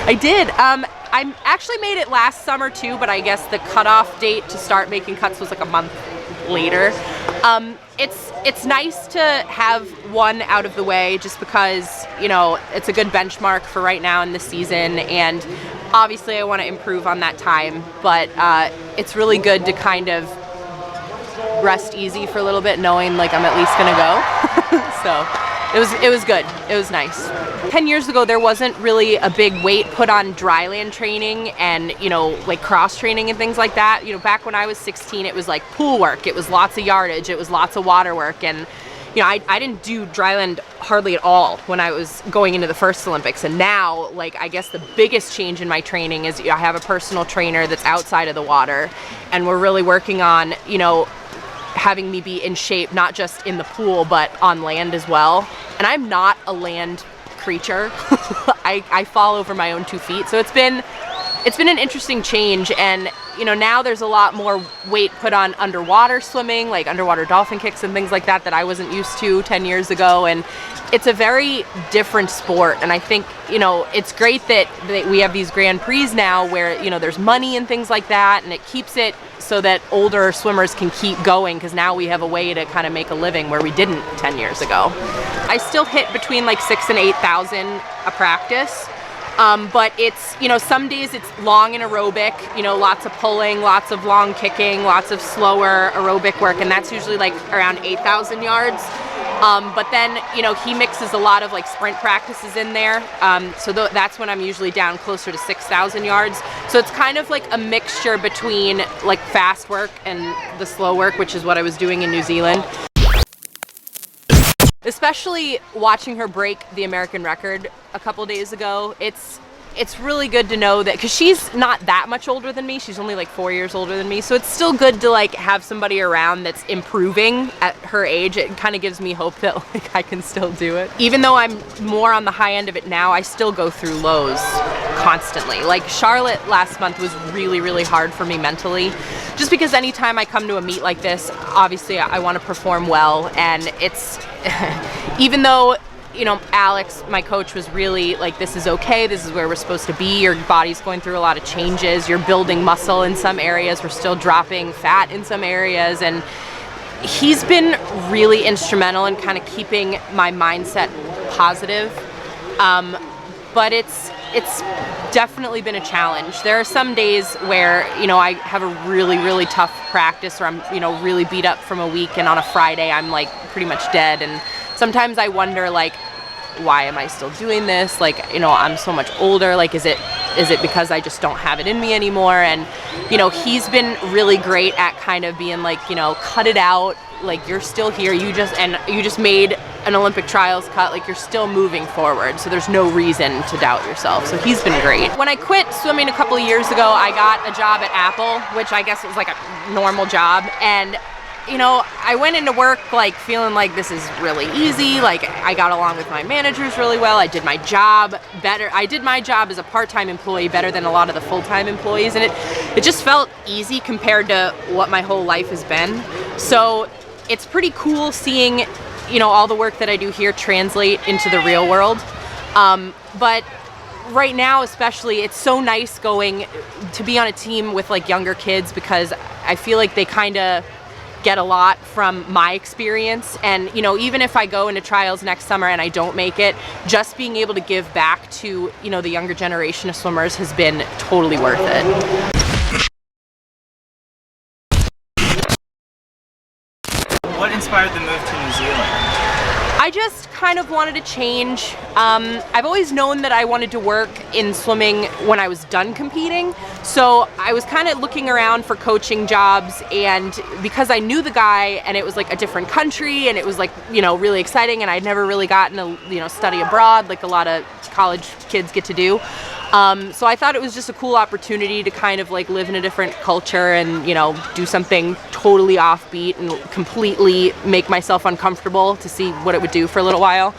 I did. I actually made it last summer too, but I guess the cutoff date to start making cuts was like a month later. It's nice to have one out of the way just because, you know, it's a good benchmark for right now in the season, and obviously I want to improve on that time, but it's really good to kind of rest easy for a little bit knowing like I'm at least gonna go. So it was good. It was nice. 10 years ago there wasn't really a big weight put on dryland training and, you know, like cross training and things like that. You know, back when I was 16 it was like pool work, it was lots of yardage, it was lots of water work, and you know, I didn't do dryland hardly at all when I was going into the first Olympics. And now, like, I guess the biggest change in my training is I have a personal trainer that's outside of the water, and we're really working on, you know, having me be in shape, not just in the pool, but on land as well. And I'm not a land creature. I fall over my own 2 feet. So it's been an interesting change, and you know, now there's a lot more weight put on underwater swimming, like underwater dolphin kicks and things like that I wasn't used to 10 years ago, and it's a very different sport. And I think, you know, it's great that we have these Grand Prix now where, you know, there's money and things like that, and it keeps it so that older swimmers can keep going, because now we have a way to kind of make a living where we didn't 10 years ago. I still hit between like 6,000 and 8,000 a practice. But it's, you know, some days it's long and aerobic, you know, lots of pulling, lots of long kicking, lots of slower aerobic work, and that's usually like around 8,000 yards. But then, you know, he mixes a lot of like sprint practices in there, so that's when I'm usually down closer to 6,000 yards. So it's kind of like a mixture between like fast work and the slow work, which is what I was doing in New Zealand. Especially watching her break the American record a couple days ago, it's really good to know that, because she's not that much older than me, she's only like 4 years older than me, so it's still good to like have somebody around that's improving at her age. It kind of gives me hope that like I can still do it. Even though I'm more on the high end of it now, I still go through lows constantly. Like Charlotte last month was really, really hard for me mentally, just because anytime I come to a meet like this, obviously I want to perform well, and it's even though, you know, Alex, my coach, was really like, this is okay, this is where we're supposed to be, your body's going through a lot of changes, you're building muscle in some areas, we're still dropping fat in some areas, and he's been really instrumental in kind of keeping my mindset positive. But it's definitely been a challenge. There are some days where, you know, I have a really, really tough practice, or I'm, you know, really beat up from a week, and on a Friday I'm like pretty much dead, and sometimes I wonder like, why am I still doing this? Like, you know, I'm so much older, like is it because I just don't have it in me anymore? And you know, he's been really great at kind of being like, you know, cut it out, like you're still here, you just made an Olympic trials cut, like you're still moving forward, so there's no reason to doubt yourself. So he's been great. When I quit swimming a couple of years ago, I got a job at Apple, which I guess was like a normal job, and you know, I went into work like feeling like this is really easy, like I got along with my managers really well, I did my job better. I did my job as a part-time employee better than a lot of the full-time employees, and it just felt easy compared to what my whole life has been. So it's pretty cool seeing, you know, all the work that I do here translate into the real world. But right now especially, it's so nice going to be on a team with like younger kids, because I feel like they kind of get a lot from my experience. And you know, even if I go into trials next summer and I don't make it, just being able to give back to, you know, the younger generation of swimmers has been totally worth it. What inspired the move to New Zealand? I just kind of wanted to change. I've always known that I wanted to work in swimming when I was done competing, so I was kind of looking around for coaching jobs, and because I knew the guy and it was like a different country and it was like, you know, really exciting, and I'd never really gotten to, you know, study abroad like a lot of college kids get to do. So I thought it was just a cool opportunity to kind of like live in a different culture and, you know, do something totally offbeat and completely make myself uncomfortable to see what it would do for a little while.